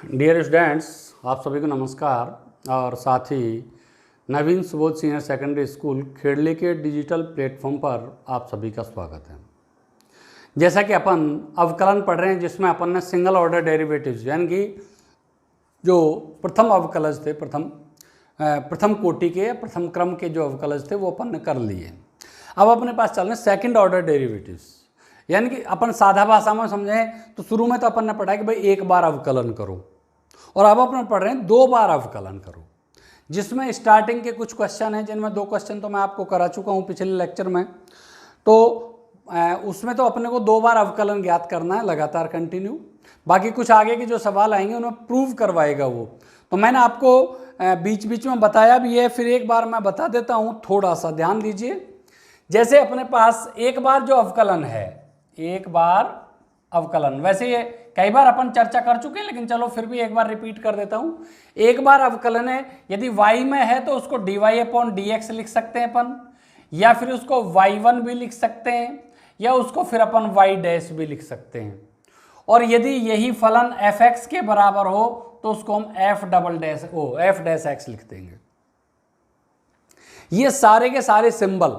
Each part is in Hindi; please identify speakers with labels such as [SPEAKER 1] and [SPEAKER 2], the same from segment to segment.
[SPEAKER 1] डियर स्टूडेंट्स, आप सभी को नमस्कार और साथ ही Naveen Subodh senior secondary school Khedli के डिजिटल प्लेटफॉर्म पर आप सभी का स्वागत है। जैसा कि अपन अवकलन पढ़ रहे हैं जिसमें अपन ने सिंगल ऑर्डर डेरिवेटिव्स यानी कि जो प्रथम अवकलज थे, प्रथम कोटि के प्रथम क्रम के जो अवकलज थे वो अपन ने कर लिए। अब अपने पास चल रहे हैं सेकेंड ऑर्डर डेरिवेटिव्स, यानी कि अपन सादा भाषा में समझें तो शुरू में तो अपन ने पढ़ा है कि भाई एक बार अवकलन करो, और अब अपन पढ़ रहे हैं दो बार अवकलन करो, जिसमें स्टार्टिंग के कुछ क्वेश्चन हैं जिनमें दो क्वेश्चन तो मैं आपको करा चुका हूँ पिछले लेक्चर में। तो उसमें तो अपने को दो बार अवकलन ज्ञात करना है लगातार कंटिन्यू। बाकी कुछ आगे के जो सवाल आएंगे उनमें प्रूव करवाएगा वो। तो मैंने आपको बीच बीच में बताया भी है, फिर एक बार मैं बता देता हूँ, थोड़ा सा ध्यान दीजिए। जैसे अपने पास एक बार जो अवकलन है, एक बार अवकलन, वैसे ये कई बार अपन चर्चा कर चुके हैं लेकिन चलो फिर भी एक बार रिपीट कर देता हूँ। एक बार अवकलन है, यदि y में है तो उसको dy/dx लिख सकते हैं अपन, या फिर उसको y1 भी लिख सकते हैं, या उसको फिर अपन y डैश भी लिख सकते हैं। और यदि यही फलन fx के बराबर हो तो उसको हम f डैश x लिख देंगे। ये सारे के सारे सिंबल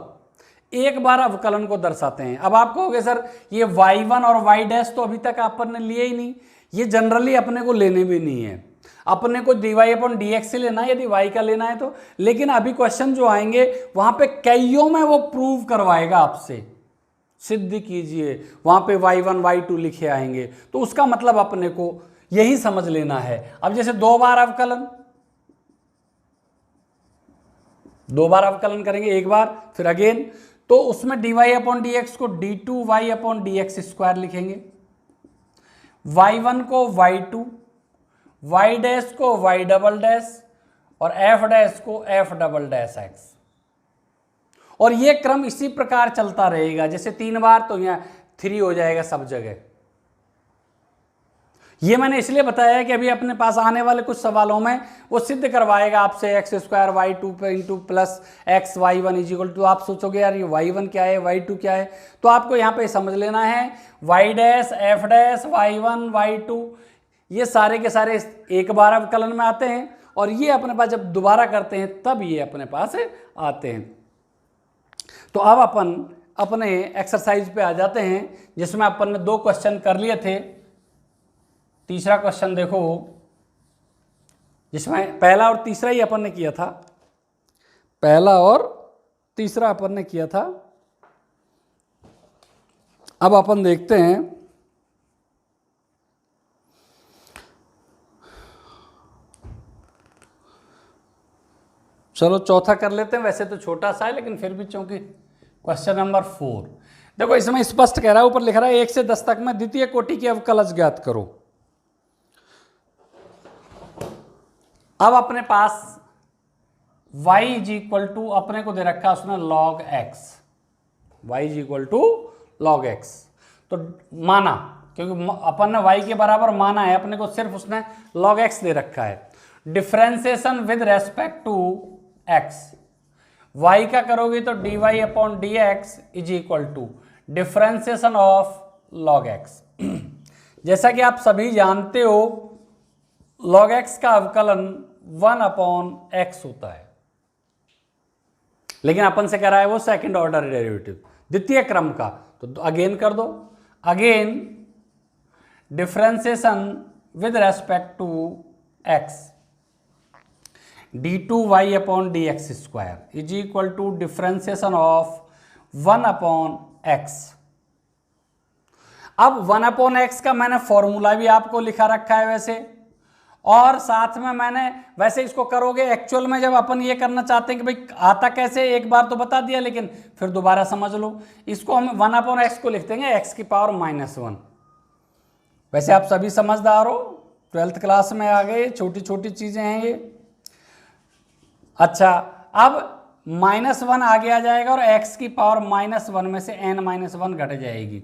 [SPEAKER 1] एक बार अवकलन को दर्शाते हैं। अब आप कहोगे सर ये y1 और y डैश तो अभी तक अपन ने लिए ही नहीं, ये जनरली अपने को लेने भी नहीं है, अपने को dy/dx से लेना है यदि y का लेना है तो। लेकिन अभी क्वेश्चन जो आएंगे वहां पे कईयों में वो प्रूव करवाएगा आपसे, सिद्ध कीजिए, वहां पे y1 y2 लिखे आएंगे, तो उसका मतलब अपने को यही समझ लेना है। अब जैसे दो बार अवकलन करेंगे, एक बार फिर अगेन, तो उसमें dy/dx को d2y/dx स्क्वायर लिखेंगे, y1 को y2, y डैश को y डबल डैश और f डैश को f डबल डैश x। और ये क्रम इसी प्रकार चलता रहेगा, जैसे 3 बार तो यहाँ 3 हो जाएगा सब जगह। ये मैंने इसलिए बताया है कि अभी अपने पास आने वाले कुछ सवालों में वो सिद्ध करवाएगा आपसे x² y2 पे into plus x y1 is equal to. आप सोचोगे यार ये y1 क्या है y2 क्या है, तो आपको यहाँ पे समझ लेना है y dash f dash y1 y2 ये सारे के सारे एक बार अवकलन में आते हैं, और ये अपने पास जब दोबारा करते हैं तब ये अपने पास आते हैं। तो अब अपन अपने एक्सरसाइज पे आ जाते हैं जिसमें अपन ने दो क्वेश्चन कर लिए थे। तीसरा क्वेश्चन देखो, जिसमें पहला और तीसरा ही अपन ने किया था, पहला और तीसरा अपन ने किया था। अब अपन देखते हैं, चलो चौथा कर लेते हैं। वैसे तो छोटा सा है लेकिन फिर भी चूंकि क्वेश्चन नंबर 4 देखो, इसमें स्पष्ट कह रहा है, ऊपर लिख रहा है 1 से 10 तक में द्वितीय कोटि की अवकलज ज्ञात करो। अब अपने पास y इज इक्वल टू अपने को दे रखा है उसने log x, y is equal to log x। तो माना, क्योंकि अपन ने y के बराबर माना है, अपने को सिर्फ उसने log x दे रखा है। Differentiation with respect to x, y का करोगे तो dy/dx is equal to differentiation of log x। जैसा कि आप सभी जानते हो log x का अवकलन 1/x होता है, लेकिन अपन से कह रहा है वो सेकंड ऑर्डर डेरिवेटिव, द्वितीय क्रम का। तो अगेन कर दो, again differentiation with respect to x d2y/dx square is equal to differentiation of 1/x। अब 1/x का मैंने फॉर्मूला भी आपको लिखा रखा है वैसे, और साथ में मैंने वैसे इसको करोगे एक्चुअल में जब अपन ये करना चाहते हैं कि भाई आता कैसे, एक बार तो बता दिया लेकिन फिर दोबारा समझ लो। इसको हम 1/x को लिख देंगे x की पावर -1। वैसे आप सभी समझदार हो, 12th क्लास में आ गए, छोटी छोटी चीजें हैं ये। अच्छा, अब -1 आगे आ जाएगा और x की पावर -1 में से n-1 घट जाएगी।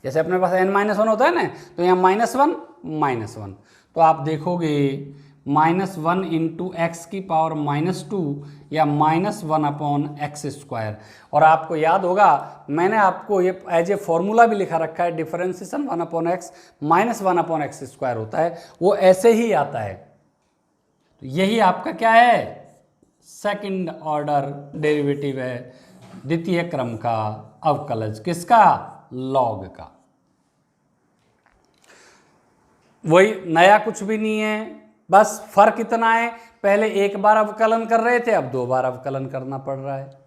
[SPEAKER 1] जैसे अपने पास n-1 होता है ना, तो यहाँ -1 -1, तो आप देखोगे -1 इंटू एक्स की पावर -2 या -1/x²। और आपको याद होगा मैंने आपको ये एज ए फॉर्मूला भी लिखा रखा है, डिफरेंशिएशन 1/x -1/x² होता है, वो ऐसे ही आता है। तो यही आपका क्या है, सेकंड ऑर्डर डेरिवेटिव है, द्वितीय क्रम का अवकलज। किसका, लॉग का। वही, नया कुछ भी नहीं है, बस फर्क इतना है, पहले एक बार अवकलन कर रहे थे, अब 2 बार अवकलन करना पड़ रहा है।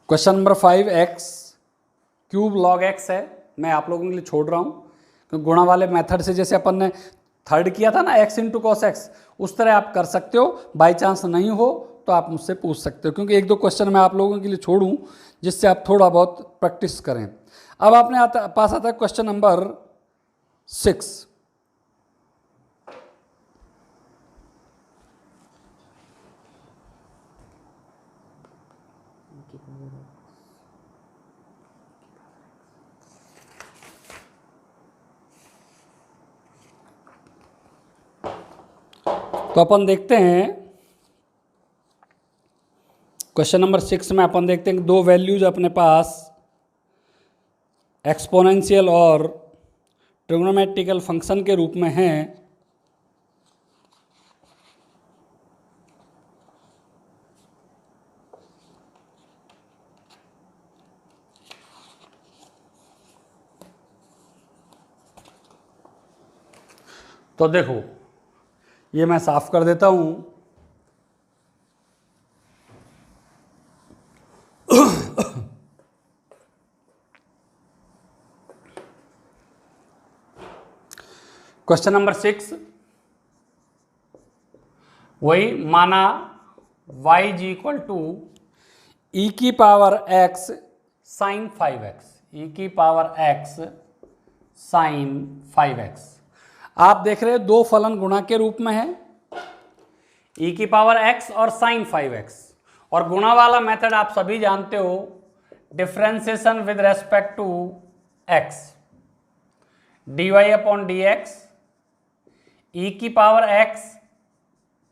[SPEAKER 1] Question number 5, x³ log x है, मैं आप लोगों के लिए छोड़ रहा हूं क्योंकि गुणा वाले मेथड से जैसे अपन ने थर्ड किया था ना x इंटू कॉस एक्स, उस तरह आप कर सकते हो। बाई चांस नहीं हो तो आप मुझसे पूछ सकते हो, क्योंकि 1-2 क्वेश्चन मैं आप लोगों के लिए छोड़ूं जिससे आप थोड़ा बहुत प्रैक्टिस करें। अब आपने पास आता है क्वेश्चन नंबर 6। तो अपन देखते हैं क्वेश्चन नंबर 6 में अपन देखते हैं कि 2 वैल्यूज अपने पास एक्सपोनेंशियल और ट्रिग्नोमेट्रिकल फंक्शन के रूप में हैं। तो देखो, ये मैं साफ कर देता हूं। क्वेश्चन नंबर 6, वही माना y = e की power x sin 5x, e की पावर x sin 5x। आप देख रहे हो 2 फलन गुणा के रूप में है, e की पावर x और sin 5x। और गुणा वाला मेथड आप सभी जानते हो, differentiation with respect to x, dy/dx, e की power x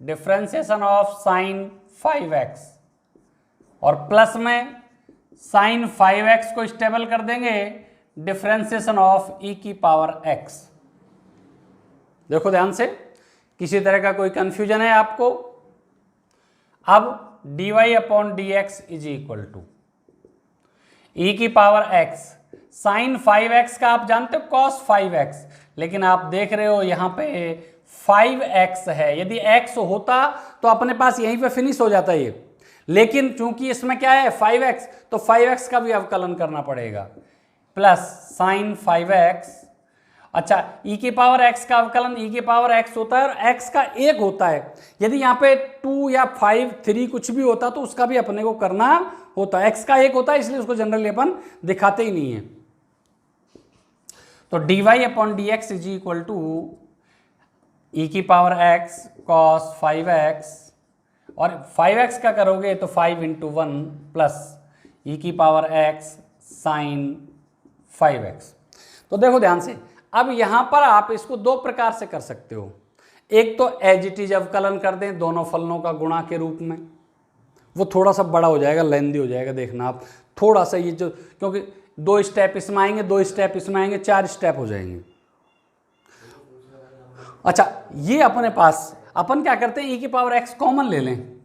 [SPEAKER 1] differentiation of sin 5x, और प्लस में sin 5x को स्टेबल कर देंगे, डिफरेंशिएशन ऑफ e की पावर x। देखो ध्यान से, किसी तरह का कोई कंफ्यूजन है आपको? अब dy/dx = e की पावर x sin 5x का आप जानते हो cos 5x, लेकिन आप देख रहे हो यहां पे 5x है। यदि x होता तो अपने पास यहीं पे फिनिश हो जाता ये, लेकिन चूंकि इसमें क्या है 5x, तो 5x का भी अवकलन करना पड़ेगा, प्लस sin 5x। अच्छा, e की पावर x का अवकलन e की पावर x होता है और x का 1 होता है। यदि यहाँ पे 2 या 5, 3 कुछ भी होता तो उसका भी अपने को करना होता है। x का 1 होता है, इसलिए उसको जनरली अपन दिखाते ही नहीं है। तो dy/dx = e की पावर x cos 5x, और 5x का करोगे तो 5 × 1 प्लस e की पावर x sin 5x। तो देखो ध्यान से, अब यहां पर आप इसको 2 प्रकार से कर सकते हो। एक तो एज इट इज अवकलन कर दें दोनों फलनों का गुणा के रूप में, वो थोड़ा सा बड़ा हो जाएगा, लेंदी हो जाएगा, देखना आप थोड़ा सा ये जो, क्योंकि 2 स्टेप इसमें आएंगे, 2 स्टेप इसमें आएंगे, 4 स्टेप हो जाएंगे। अच्छा, ये अपने पास अपन क्या करते हैं, e की पावर x कॉमन ले लें,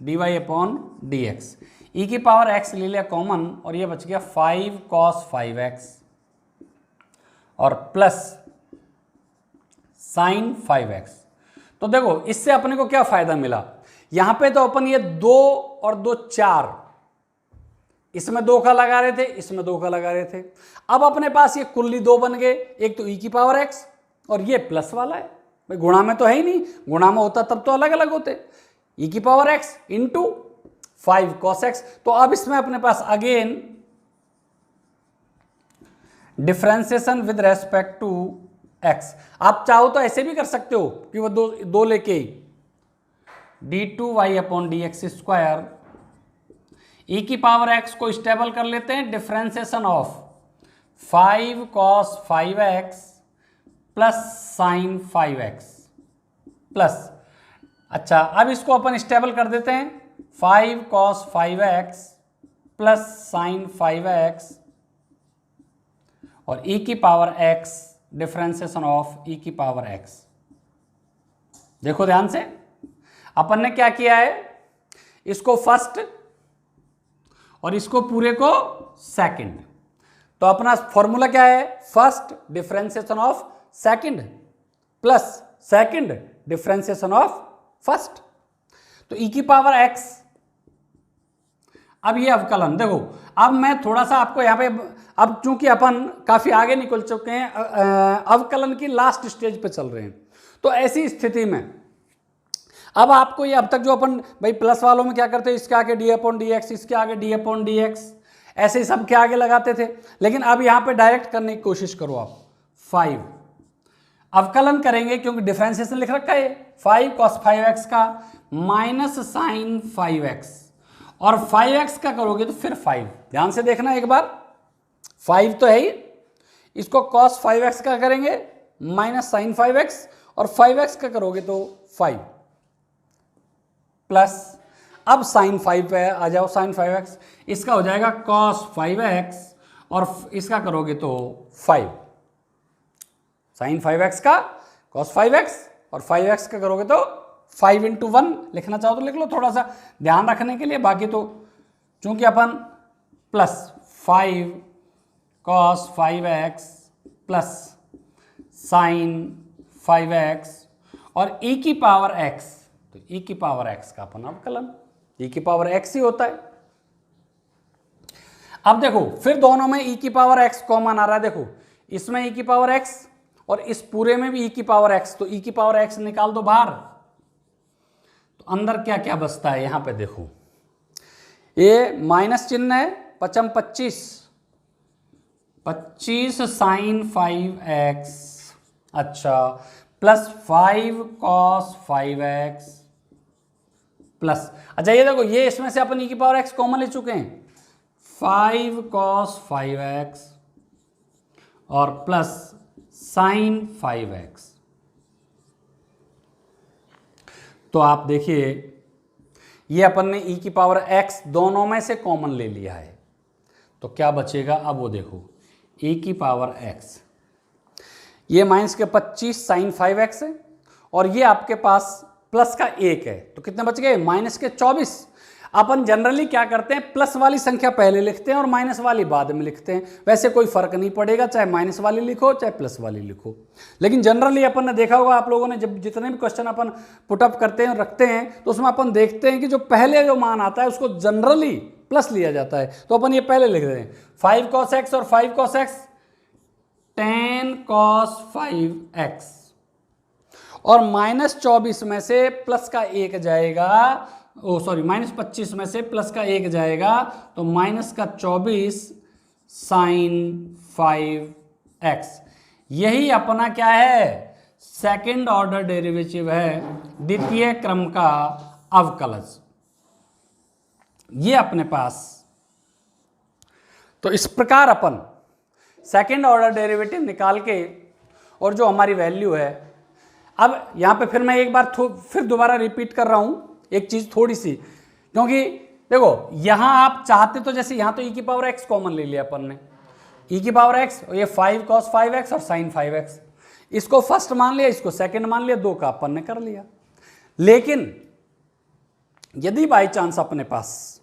[SPEAKER 1] dy/dx, e की पावर x ले लिया कॉमन, और ये बच गया 5 cos 5x और प्लस sin 5x। तो देखो इससे अपने को क्या फायदा मिला, यहां पे तो अपन ये 2 और 2 4, इसमें 2 का लगा रहे थे, इसमें 2 का लगा रहे थे। अब अपने पास ये कुल्ली 2 बन गए, एक तो e की पावर x और ये प्लस वाला है, भाई गुणा में तो है ही नहीं, गुणा में होता तब तो अलग अलग होते, e की power x into 5 cos x। तो अब इसमें अपने पास again differentiation with respect to x। आप चाहो तो ऐसे भी कर सकते हो कि वो दो लेके d2y/dx² ई की पावर एक्स को स्टेबल कर लेते हैं, differentiation of 5 cos 5x plus sine 5x plus, अच्छा अब इसको अपन स्टेबल कर देते हैं, 5 cos 5x plus sine 5x और e की power x differentiation of e की पावर x। देखो ध्यान से, अपन ने क्या किया है, इसको फर्स्ट और इसको पूरे को सेकंड, तो अपना फॉर्मूला क्या है, first differentiation of second plus second differentiation of first, तो e की पावर x। अब ये अवकलन देखो, अब मैं थोड़ा सा आपको यहाँ पे, अब चूंकि अपन काफी आगे निकल चुके हैं, अवकलन की लास्ट स्टेज पे चल रहे हैं, तो ऐसी स्थिति में अब आपको ये, अब तक जो अपन भाई प्लस वालों में क्या करते हैं, इसके आगे d/dx, इसके आगे d/dx, ऐसे ही सब के आगे लगाते थे, लेकिन अब यहाँ पे डायरेक्ट करने की कोशिश करो आप। 5 अवकलन करेंगे क्योंकि डिफरेंशिएशन लिख रखा है, 5 cos 5x का माइनस साइन 5x और 5x का करोगे तो फिर 5, ध्यान से देखना एक बार, 5 तो है ही, इसको cos 5x का करेंगे माइनस साइन 5x और 5x का करोगे तो 5 प्लस, अब साइन 5 पे आ जाओ, साइन 5x, इसका हो जाएगा cos 5x और इसका करोगे तो 5, साइन 5x का cos 5x और 5x का करोगे तो 5 × 1, लिखना चाहो तो लिख लो, थोड़ा सा ध्यान रखने के लिए, बाकी तो चूंकि अपन plus 5 cos 5x plus sine 5x और e की पावर x, तो e की पावर x का अपन अवकलन, e की पावर x ही होता है। अब देखो फिर दोनों में e की पावर x कॉमन आ रहा है, देखो इसमें e की पावर x और इस पूरे में भी e की पावर x, तो e की पावर x निकाल दो बाहर, तो अंदर क्या क्या बचता है, यहां पे देखो ये माइनस चिन्ह है, 25 साइन 5x, अच्छा प्लस 5 cos 5x प्लस, अच्छा ये देखो ये इसमें से अपन e की पावर x कॉमन ले चुके हैं, 5 cos 5x और प्लस साइन 5x, तो आप देखिए ये अपन ने e की पावर x दोनों में से कॉमन ले लिया है, तो क्या बचेगा, अब वो देखो e की पावर x, ये माइनस के 25 साइन 5x है और ये आपके पास प्लस का 1 है, तो कितने बच गए, माइनस के 24। अपन जनरली क्या करते हैं, प्लस वाली संख्या पहले लिखते हैं और माइनस वाली बाद में लिखते हैं, वैसे कोई फर्क नहीं पड़ेगा चाहे माइनस वाली लिखो चाहे प्लस वाली लिखो, लेकिन जनरली अपन ने देखा होगा, आप लोगों ने जब जितने भी क्वेश्चन अपन पुटअप करते हैं रखते हैं, तो उसमें अपन देखते हैं कि जो पहले जो मान आता है उसको जनरली प्लस लिया जाता है, तो अपन ये पहले लिख रहे हैं 5 cos x और 5 cos x 10 cos 5x और माइनस 24 में से प्लस का 1 जाएगा, ओ सॉरी माइनस 25 में से प्लस का 1 जाएगा, तो माइनस का 24 साइन 5x, यही अपना क्या है, सेकंड ऑर्डर डेरिवेटिव है, द्वितीय क्रम का अवकलज, ये अपने पास। तो इस प्रकार अपन सेकेंड ऑर्डर डेरिवेटिव निकाल के और जो हमारी वैल्यू है, अब यहाँ पे फिर मैं एक बार फिर दोबारा रिपीट कर रहा हूँ एक चीज़ थोड़ी सी, क्योंकि देखो यहाँ आप चाहते तो जैसे यहाँ तो e की पावर x कॉमन ले लिया अपन ने, e की पावर x और ये 5 cos 5x और साइन 5x, इसको फर्स्ट मान लिया, इसको सेकंड मान लिया, दो का अपन ने कर लिया। लेकिन यदि बाई चांस अपने पास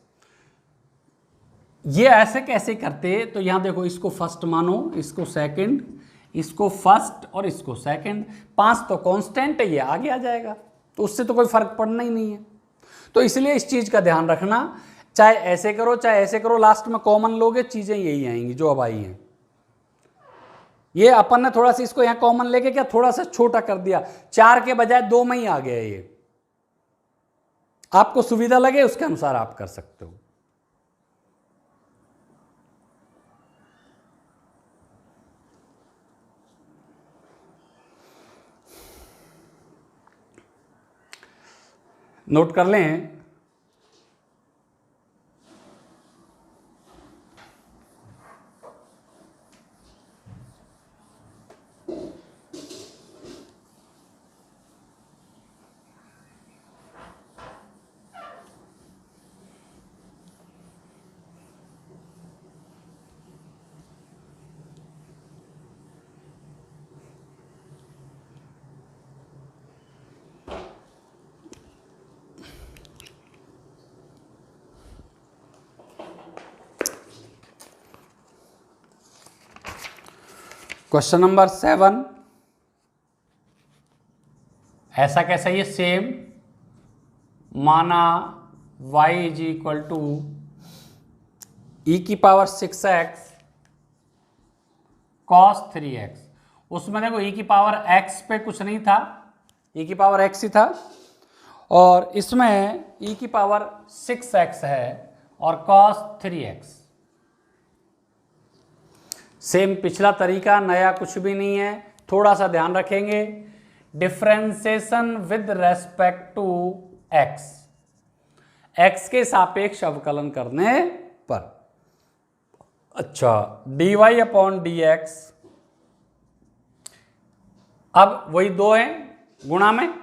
[SPEAKER 1] ये ऐसे कैसे करते, तो यहां देखो इसको फर्स्ट मानो, इसको सेकंड, इसको फर्स्ट और इसको सेकंड, 5 तो कांस्टेंट है, ये आगे आ जाएगा, तो उससे तो कोई फर्क पड़ना ही नहीं है। तो इसलिए इस चीज का ध्यान रखना, चाहे ऐसे करो चाहे ऐसे करो, लास्ट में कॉमन लोगे चीजें यही आएंगी जो अब आई हैं। ये अपन ने थोड़ा सा इसको यहां कॉमन लेके क्या थोड़ा सा छोटा कर दिया, 4 के बजाय 2 में ही आ गया, ये आपको सुविधा लगे उसके अनुसार आप कर सकते हो। नोट कर लें, क्वेश्चन नंबर 7, ऐसा कैसा, ये सेम माना y is equal to e⁻⁶x cos 3x। उसमें देखो e⁻x पे कुछ नहीं था, e⁻x ही था, और इसमें e⁻⁶x है और cos 3x। सेम पिछला तरीका, नया कुछ भी नहीं है। थोड़ा सा ध्यान रखेंगे, differentiation with respect to x, x के सापेक्ष अवकलन करने पर। अच्छा, dy/dx, अब वही दो हैं गुणा में,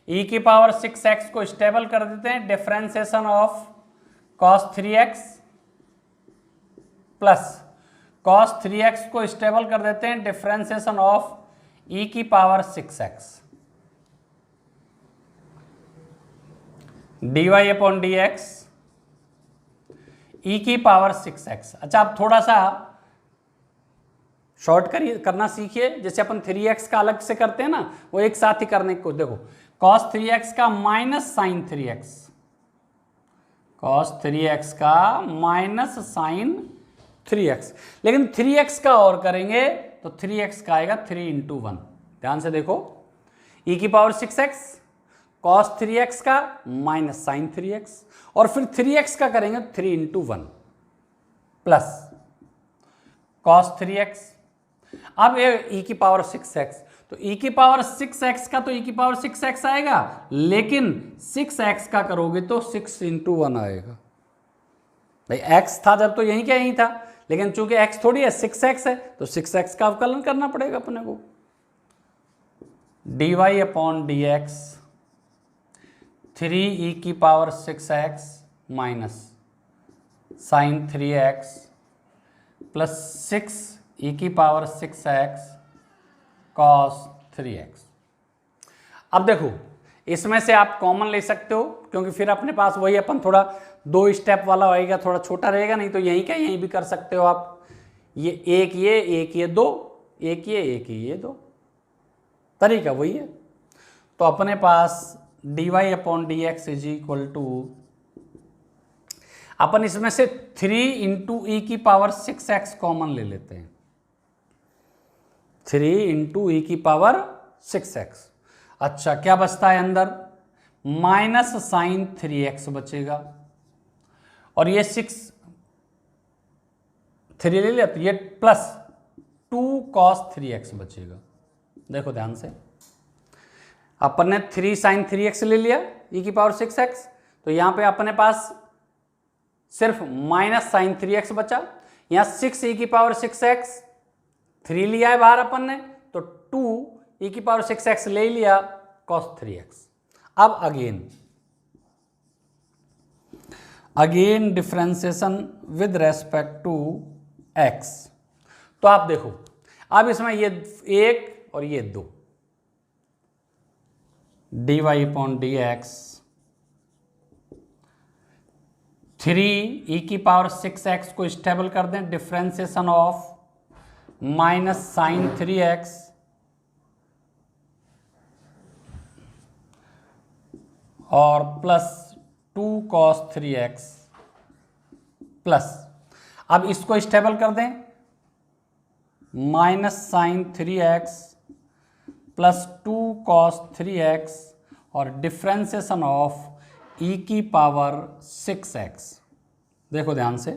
[SPEAKER 1] e⁻⁶x को स्टेबल कर देते हैं, differentiation of cos 3x plus cos 3x को स्टेबल कर देते हैं, differentiation of e⁻⁶x, dy/dx e⁻⁶x। अच्छा, आप थोड़ा सा शॉर्ट करना सीखिए, जैसे अपन 3x का अलग से करते हैं ना, वो एक साथ ही करने को। देखो cos 3x का minus sign 3x, cos 3x का माइनस साइन 3x, लेकिन 3x का और करेंगे तो 3x का आएगा 3 × 1। ध्यान से देखो, e⁻⁶x cos 3x का माइनस साइन 3x, और फिर 3x का करेंगे 3 × 1 प्लस cos 3x। अब ये e⁻⁶x, तो e⁻⁶x का तो e⁻⁶x आएगा, लेकिन 6x का करोगे तो 6 × 1 आएगा। भाई x था जब तो यही क्या यही था, लेकिन चूंकि x थोड़ी है, 6x है, तो 6x का अवकलन करना पड़ेगा अपने को। dy/dx 3e⁻⁶x minus sign 3x plus 6e⁻⁶x cos 3x। अब देखो, इसमें से आप कॉमन ले सकते हो, क्योंकि फिर अपने पास वही अपन थोड़ा 2 स्टेप वाला आएगा, थोड़ा छोटा रहेगा, नहीं तो यहीं क्या यहीं भी कर सकते हो आप। ये एक ये 2, एक ये 2, तरीका वही है। तो अपने पास dy/dx इज इक्वल टू, अपन इसमें से 3 × e⁻⁶x कॉमन ले लेते हैं, 3 × e⁻⁶x। अच्छा, क्या बचता है अंदर, माइनस साइन 3x बचेगा, और ये 3 ले लिया तो ये प्लस 2 cos 3x बचेगा। देखो ध्यान से, अपन ने 3 sin 3x ले लिया e⁻⁶x, तो यहां पे अपने पास सिर्फ माइनस साइन 3x बचा। यहां 6 e⁻⁶x, 3 लिया है बाहर अपन ने, तो 2 e⁻⁶x ले लिया cos 3x। अब again differentiation with respect to x। तो आप देखो, अब इसमें ये 1 और ये 2, dy/dx 3 e⁻⁶x को स्टेबल कर दें, differentiation of minus sign 3x और प्लस 2 cos 3x प्लस, अब इसको स्टेबल कर दें, minus sign 3x plus 2 cos 3x और डिफरेंशिएशन ऑफ e⁻⁶x। देखो ध्यान से,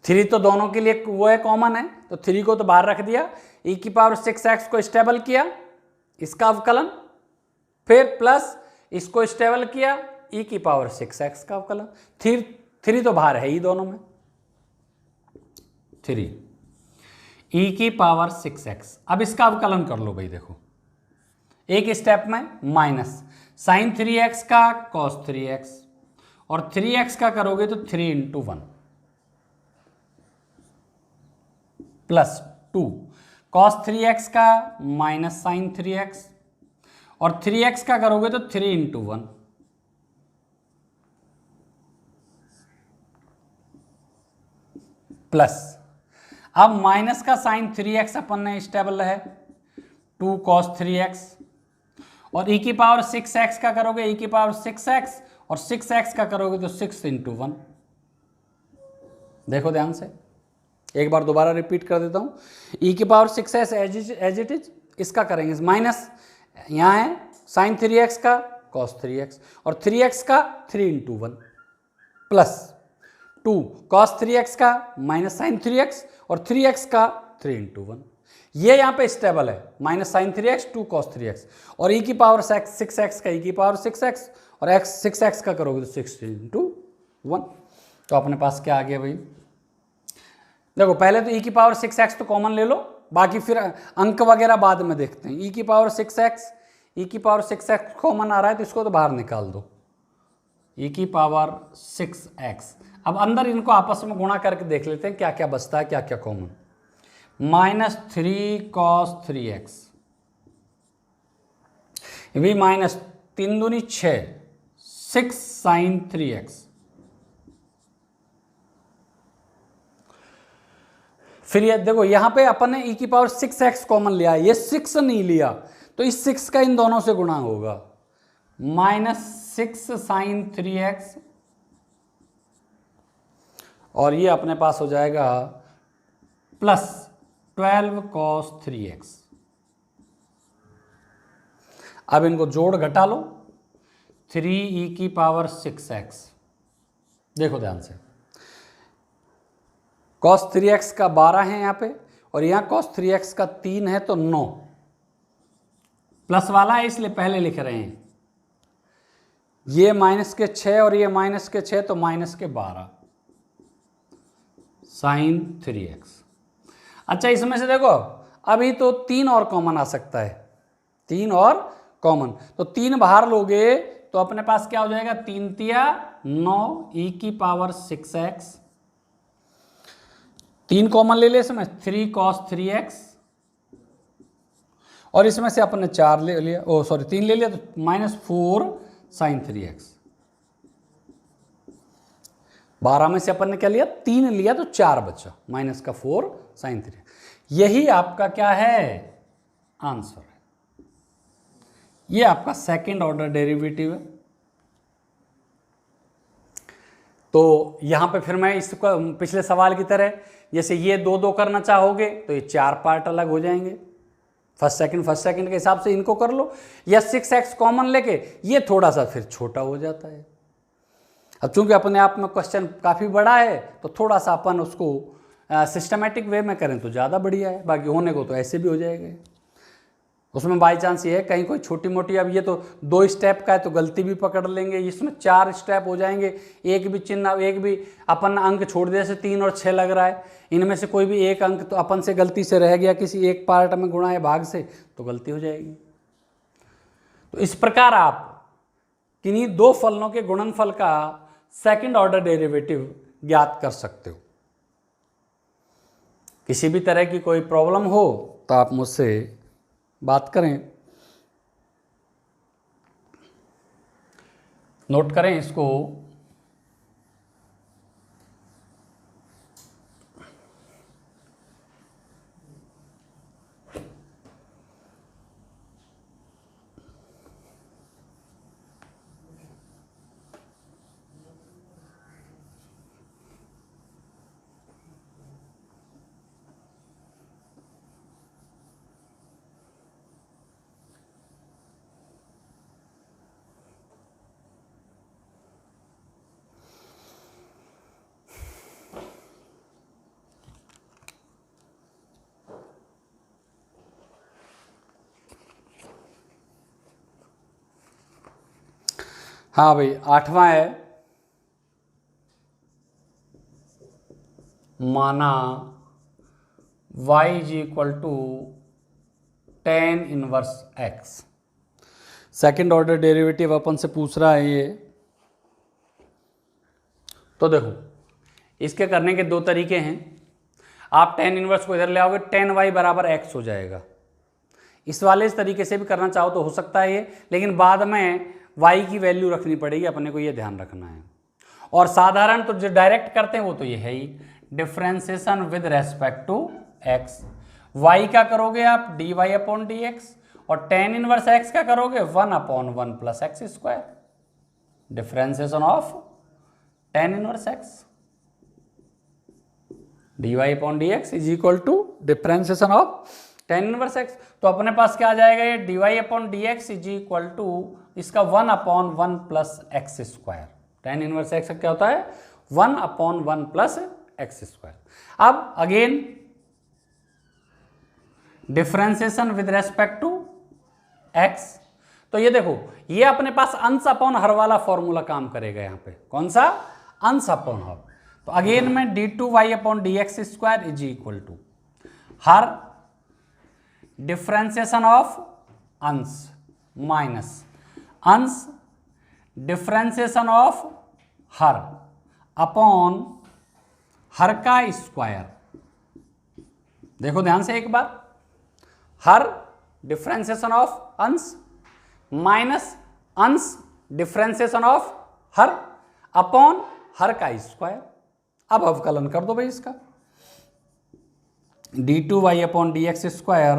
[SPEAKER 1] 3 तो दोनों के लिए वो है, कॉमन है, तो 3 को तो बाहर रख दिया, e⁻⁶x को स्टेबल किया, इसका अवकलन, फिर प्लस इसको स्टेबल किया, e⁻⁶x का अवकलन। 3 तो बाहर है ही दोनों में, 3 e⁻⁶x। अब इसका अवकलन कर लो भाई, देखो एक स्टेप में माइनस साइन 3x का cos 3x, और 3x का करोगे तो 3 × 1 प्लस 2 cos 3x का माइनस साइन 3x, और 3x का करोगे तो 3 × 1 प्लस, अब माइनस का साइन 3x अपन ने स्टेबल है 2 cos 3x, और e की पावर 6x का करोगे e की पावर 6x, और 6x का करोगे तो 6 × 1। देखो ध्यान से, एक बार दोबारा रिपीट कर देता हूँ। e की power 6x as it is, इसका करेंगे माइनस, यहाँ है साइन 3x का cos 3x, और 3x का 3 × 1 प्लस 2 cos 3x का माइनस साइन 3x, और 3x का 3 × 1। ये यहाँ पे स्टेबल है, minus sign 3x 2 cos 3x, और e की पावर 6x का e की पावर 6x, और 6x का करोगे तो 6 × 1। तो अपने पास क्या आ गया भाई, देखो पहले तो e की पावर 6x तो कॉमन ले लो, बाकी फिर अंक वगैरह बाद में देखते हैं। e की पावर 6x कॉमन आ रहा है तो इसको तो बाहर निकाल दो, e की पावर 6x। अब अंदर इनको आपस में गुणा करके देख लेते हैं क्या क्या बचता है, क्या क्या कॉमन। माइनस 3 cos 3x, भी माइनस 3 दूनी 6, 6 sin 3x, फिर ये देखो यहाँ पे अपन ने e की पावर 6x कॉमन लिया है, ये 6 नहीं लिया तो इस 6 का इन दोनों से गुणा होगा, माइनस 6 sin 3x, और ये अपने पास हो जाएगा प्लस 12 cos 3x। अब इनको जोड़ घटा लो, 3e की पावर 6x, देखो ध्यान से, cos 3x का 12 है यहाँ पे, और यहाँ cos 3x का 3 है तो 9, प्लस वाला है इसलिए पहले लिख रहे हैं। ये माइनस के 6 और ये माइनस के 6 तो माइनस के 12 साइन 3x। अच्छा इसमें से देखो अभी तो 3 और कॉमन आ सकता है, 3 और कॉमन, तो 3 बाहर लोगे तो अपने पास क्या हो जाएगा, 3 तिया 9 e की पावर 6x, 3 कॉमन ले ले इसमें, 3 cos 3x, और इसमें से अपन ने 4 ले लिया, 3 ले लिया तो माइनस 4 साइन 3x। 12 में से अपन ने क्या लिया, 3 लिया तो 4 बचा, माइनस का 4 साइन 3। यही आपका क्या है, आंसर है। ये आपका सेकंड ऑर्डर डेरिवेटिव है। तो यहां पे फिर मैं इसको पिछले सवाल की तरह, जैसे ये 2 करना चाहोगे तो ये 4 पार्ट अलग हो जाएंगे, फर्स्ट सेकंड के हिसाब से इनको कर लो, या 6x कॉमन लेके ये थोड़ा सा फिर छोटा हो जाता है। अब चूंकि अपने आप में क्वेश्चन काफ़ी बड़ा है तो थोड़ा सा अपन उसको सिस्टमेटिक वे में करें तो ज़्यादा बढ़िया है, बाकी होने को तो ऐसे भी हो जाएगा। उसमें बाई चांस ये है कहीं कोई छोटी मोटी, अब ये तो 2 स्टेप का है तो गलती भी पकड़ लेंगे, इसमें 4 स्टेप हो जाएंगे, एक भी चिन्ह, एक भी अपन अंक छोड़ दिया, जैसे 3 और 6 लग रहा है, इनमें से कोई भी एक अंक तो अपन से गलती से रह गया किसी एक पार्ट में गुणा या भाग से, तो गलती हो जाएगी। तो इस प्रकार आप किन्हीं 2 फलनों के गुणनफल का सेकंड ऑर्डर डेरिवेटिव ज्ञात कर सकते हो। किसी भी तरह की कोई प्रॉब्लम हो तो आप मुझसे बात करें, नोट करें इसको। हाँ भाई, 8वां है, माना y = tan inverse x। Second order derivative अपन से पूछ रहा है ये। तो देखो इसके करने के 2 तरीके हैं। आप tan इनवर्स को इधर ले आओगे, tan y = x हो जाएगा। इस वाले इस तरीके से भी करना चाहो तो हो सकता है ये, लेकिन बाद में y की वैल्यू रखनी पड़ेगी, अपने को ये ध्यान रखना है। और साधारण तो जो डायरेक्ट करते हैं वो तो ये है ही, differentiation with respect to x. Y का करोगे आप dy अपॉन डी एक्स, और टेन इनवर्स एक्स का करोगे 1/1 plus x square. Differentiation of tan inverse x dy upon d x is equal to differentiation of tan inverse x. तो अपने पास क्या आ जाएगा, ये dy upon d x is equal to इसका 1/1 plus x square. Tan inverse x क्या होता है 1/1 प्लस एक्स स्क्वायर। अब again differentiation with respect to x, तो ये देखो ये अपने पास अंश अपॉन हर वाला फॉर्मूला काम करेगा यहाँ पे। कौन सा, अंश अपॉन हर। तो अगेन में d2y upon d x square is equal to हर डिफ्रेंसिएशन ऑफ अंश माइनस अंश डिफ्रेंसिएशन ऑफ हर अपॉन हर का स्क्वायर। देखो ध्यान से एक बार, हर डिफ्रेंसिएशन ऑफ अंश माइनस अंश डिफ्रेंसिएशन ऑफ हर अपॉन हर का स्क्वायर। अब अवकलन कर दो भाई इसका, d2y upon d x square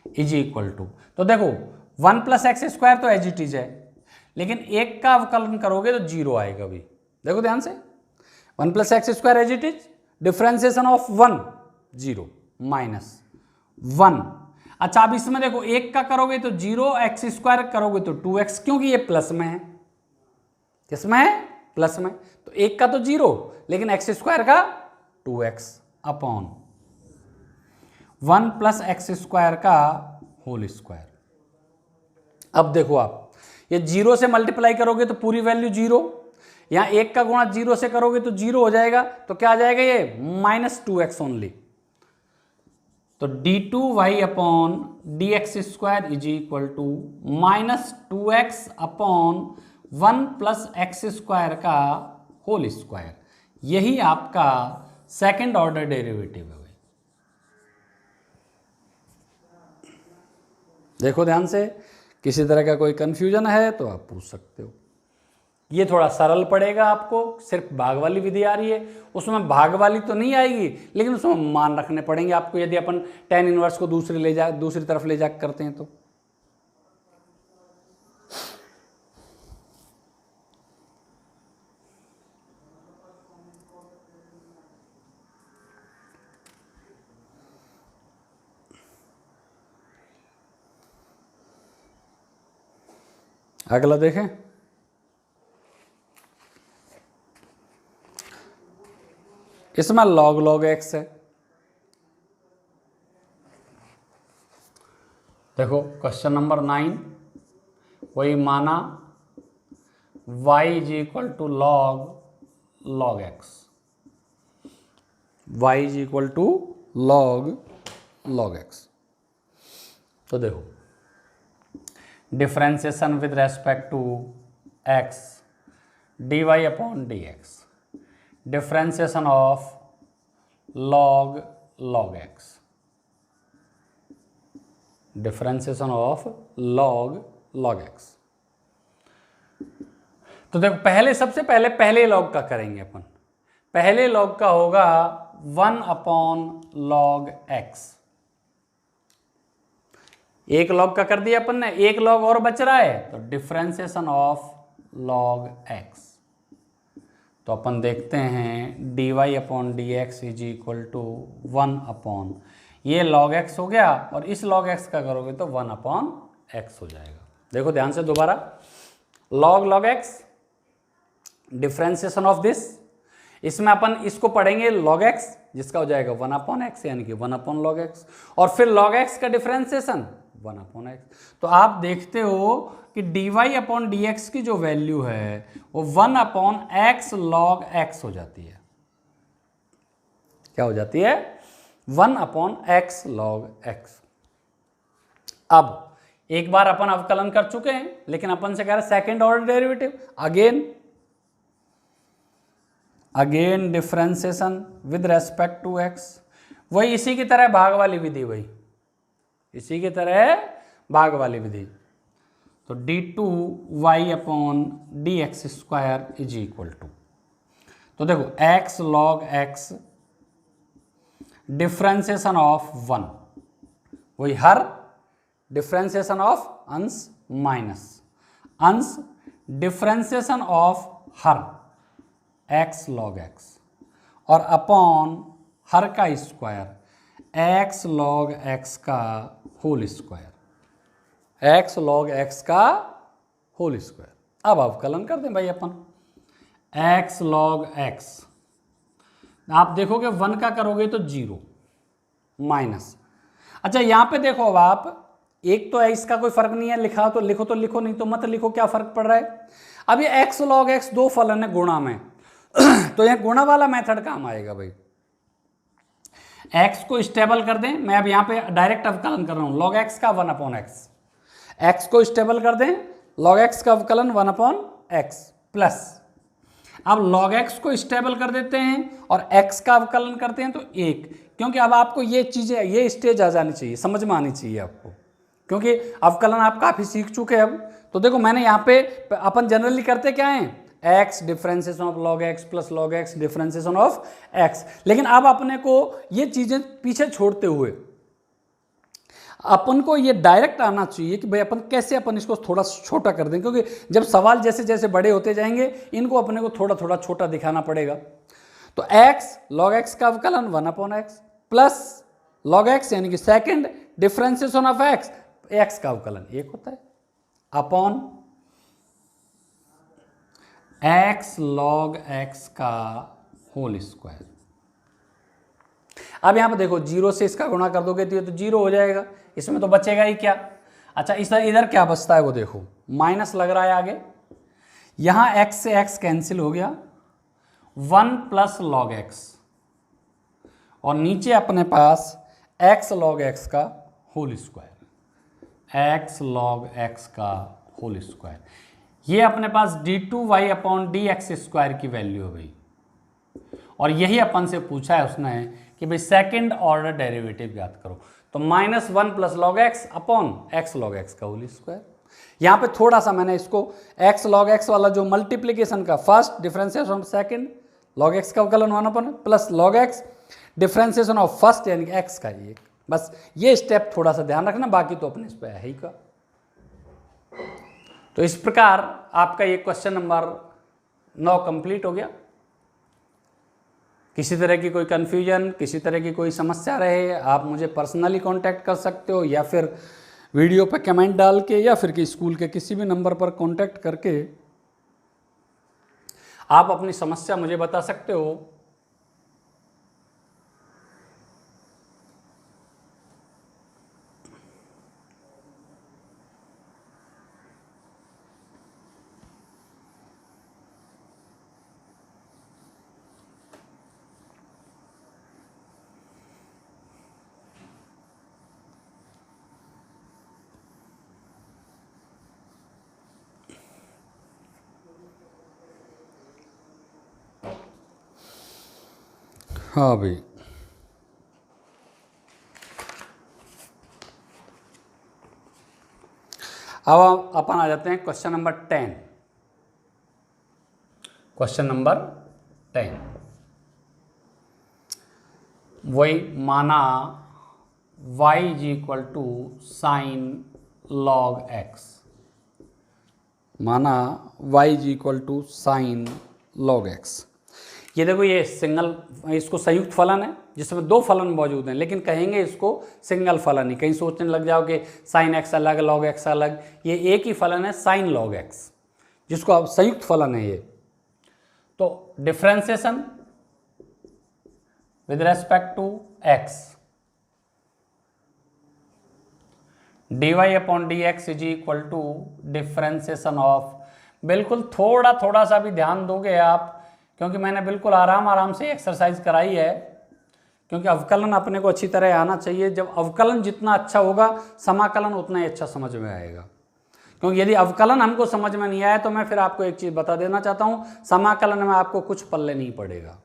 [SPEAKER 1] is equal to, तो देखो 1 प्लस एक्स स्क्वायर तो एज इट इज है, लेकिन एक का अवकलन करोगे तो जीरो आएगा भी। देखो ध्यान से, 1 plus x square as it is, differentiation of 1 0 minus 1। अच्छा अब इसमें देखो एक का करोगे तो 0, एक्स स्क्वायर करोगे तो 2x, क्योंकि ये प्लस में है। किसमें है, प्लस में। तो एक का तो 0, लेकिन एक्स स्क्वायर का 2x upon 1 plus x square का होल स्क्वायर। अब देखो आप ये 0 से मल्टीप्लाई करोगे तो पूरी वैल्यू 0, यहां एक का गुणा 0 से करोगे तो 0 हो जाएगा, तो क्या आ जाएगा ये -2x ओनली। तो d2y upon d x square is equal to -2x upon 1 plus x square का होल स्क्वायर। यही आपका सेकंड ऑर्डर डेरिवेटिव है। देखो ध्यान से, किसी तरह का कोई कंफ्यूजन है तो आप पूछ सकते हो। ये थोड़ा सरल पड़ेगा आपको, सिर्फ भाग वाली विधि आ रही है, उसमें भाग वाली तो नहीं आएगी, लेकिन उसमें मान रखने पड़ेंगे आपको, यदि अपन टेन इनवर्स को दूसरी तरफ ले जा करते हैं तो। अगला देखें, इसमें log x है। देखो क्वेश्चन नंबर 9, वही माना y is equal to log x, y is equal to log x। तो देखो differentiation with respect to x dy upon d x, differentiation of log x, differentiation of log x। तो देखो पहले, सबसे पहले log का करेंगे अपन। पहले log का होगा 1 अपॉन log x। एक log का कर दिया अपन ने, एक log और बच रहा है, तो डिफ्रेंसिएशन ऑफ log x। तो अपन देखते हैं dy upon d x is equal to 1 upon, ये log x हो गया, और इस log x का करोगे तो 1 अपॉन x हो जाएगा। देखो ध्यान से दोबारा, log x differentiation of this, इसमें अपन इसको पढ़ेंगे log x, जिसका हो जाएगा 1 अपॉन x, यानी कि 1 अपॉन log x, और फिर log x का डिफ्रेंसिएशन 1 अपॉन x। तो आप देखते हो कि dy अपॉन डी एक्स की जो वैल्यू है वो 1 अपॉन x log x हो जाती है। क्या हो जाती है, 1 अपॉन x log x। अब एक बार अपन अवकलन कर चुके हैं, लेकिन अपन से कह रहे second order derivative, again differentiation with respect to x, वही इसी की तरह भाग वाली विधि, वही इसी की तरह भाग वाली विधि। तो d2y upon d x square is equal to, तो देखो x log x differentiation of 1, वही हर डिफ्रेंसिएशन ऑफ अंश माइनस अंश डिफ्रेंसिएशन ऑफ हर x log x और अपॉन हर का स्क्वायर x log x का whole square, x log x का होल स्क्वायर। अब अवकलन कर दें भाई अपन x log x, आप देखोगे 1 का करोगे तो 0 माइनस, अच्छा यहाँ पे देखो अब आप एक तो है इसका कोई फर्क नहीं है, लिखा तो लिखो नहीं तो मत लिखो, क्या फर्क पड़ रहा है। अब ये x log x दो फलन है गुणा में तो यह गुणा वाला मेथड काम आएगा भाई। x को स्टेबल कर दें, मैं अब यहाँ पे डायरेक्ट अवकलन कर रहा हूँ log x का 1 अपॉन x, x को स्टेबल कर दें log x का अवकलन 1 अपॉन x प्लस, अब log x को स्टेबल कर देते हैं और x का अवकलन करते हैं तो 1, क्योंकि अब आपको ये चीज़ें ये स्टेज आ जानी चाहिए, समझ में आनी चाहिए आपको, क्योंकि अवकलन आप काफ़ी सीख चुके हैं अब। तो देखो मैंने यहाँ पे अपन जनरली करते क्या है x differentiation of log x plus log x differentiation of x, लेकिन अब अपने को ये चीज़ें पीछे छोड़ते हुए अपन को ये डायरेक्ट आना चाहिए कि भाई अपन कैसे अपन इसको थोड़ा छोटा कर दें, क्योंकि जब सवाल जैसे जैसे बड़े होते जाएंगे इनको अपने को थोड़ा थोड़ा छोटा दिखाना पड़ेगा। तो x log x का अवकलन 1 upon x plus log x यानी कि सेकेंड डिफ्रेंसिएशन ऑफ x का अवकलन 1 होता है अपॉन x log x का होल स्क्वायर। अब यहां पर देखो 0 से इसका गुणा कर दोगे तो ये तो 0 हो जाएगा, इसमें तो बचेगा ही क्या। अच्छा इधर क्या बचता है वो देखो, माइनस लग रहा है आगे, यहां x से x कैंसिल हो गया 1 प्लस log x और नीचे अपने पास x log x का whole square, x log x का होल स्क्वायर, ये अपने पास d2y upon d x square की वैल्यू है भाई, और यही अपन से पूछा है उसने कि भाई सेकंड ऑर्डर डेरिवेटिव ज्ञात करो, तो -1 plus log x upon x log x का होल स्क्वायर। यहाँ पे थोड़ा सा मैंने इसको x log x वाला जो मल्टीप्लीकेशन का first differentiation of second log x का अवकलन 1 upon plus log x differentiation of first यानी कि x का एक, बस ये स्टेप थोड़ा सा ध्यान रखना, बाकी तो अपने इस पे है ही का। तो इस प्रकार आपका ये क्वेश्चन नंबर 9 कंप्लीट हो गया। किसी तरह की कोई कन्फ्यूजन, किसी तरह की कोई समस्या रहे, आप मुझे पर्सनली कांटेक्ट कर सकते हो, या फिर वीडियो पर कमेंट डाल के, या फिर कि स्कूल के किसी भी नंबर पर कांटेक्ट करके आप अपनी समस्या मुझे बता सकते हो। हाँ भाई, अब अपन आ जाते हैं क्वेश्चन नंबर 10। क्वेश्चन नंबर 10 वही माना y equal to sine log x, माना y equal to sine log x। ये देखो ये सिंगल, इसको संयुक्त फलन है जिसमें दो फलन मौजूद हैं, लेकिन कहेंगे इसको सिंगल फलन ही, कहीं सोचने लग जाओ कि साइन एक्स अलग log x अलग, ये एक ही फलन है साइन log x, जिसको अब संयुक्त फलन है ये। तो differentiation with respect to x dy upon d x is equal to differentiation of, बिल्कुल थोड़ा थोड़ा सा भी ध्यान दोगे आप, क्योंकि मैंने बिल्कुल आराम से एक्सरसाइज कराई है, क्योंकि अवकलन अपने को अच्छी तरह आना चाहिए। जब अवकलन जितना अच्छा होगा समाकलन उतना ही अच्छा समझ में आएगा, क्योंकि यदि अवकलन हमको समझ में नहीं आया तो मैं फिर आपको एक चीज़ बता देना चाहता हूँ, समाकलन में आपको कुछ पल्ले नहीं पड़ेगा।